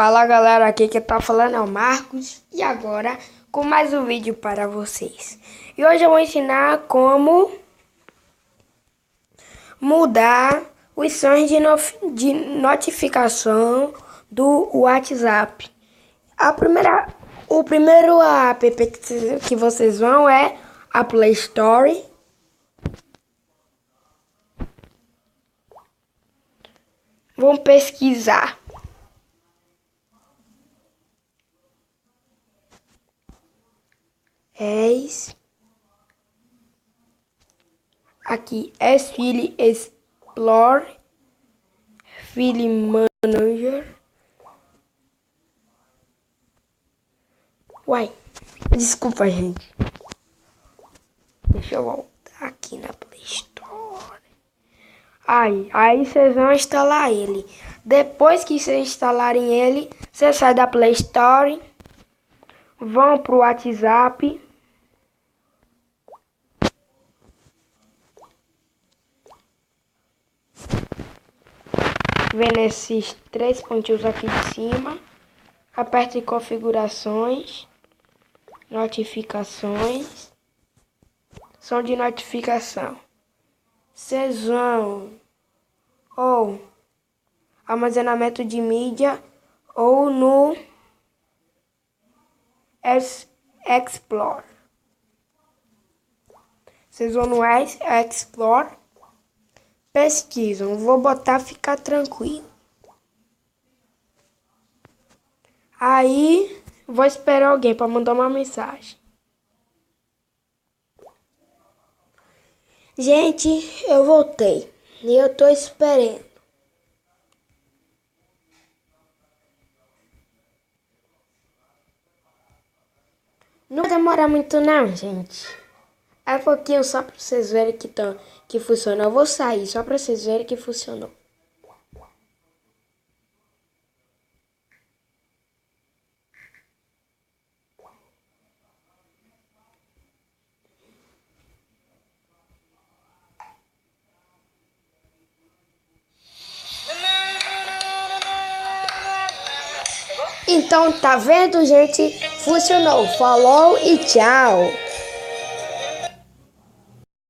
Fala galera, aqui que tá falando é o Marcos e agora com mais um vídeo para vocês. E hoje eu vou ensinar como mudar os sons de notificação do WhatsApp. O primeiro app que vocês vão é a Play Store. Vão pesquisar aqui File Explore, File Manager. Uai, desculpa gente. Deixa eu voltar aqui na Play Store. Aí vocês vão instalar ele. Depois que vocês instalarem ele, você sai da Play Store, vão pro WhatsApp. Vendo esses três pontinhos aqui de cima, aperta em configurações, notificações, som de notificação. Vocês vão ou armazenamento de mídia ou no Explore. Vocês vão no Explore, pesquisam, vou botar ficar tranquilo. Aí vou esperar alguém para mandar uma mensagem. Gente, eu voltei e eu tô esperando. Não vai demorar muito não, gente. É pouquinho só pra vocês verem que funcionou. Eu vou sair só pra vocês verem que funcionou. Então, tá vendo, gente? Funcionou. Falou e tchau.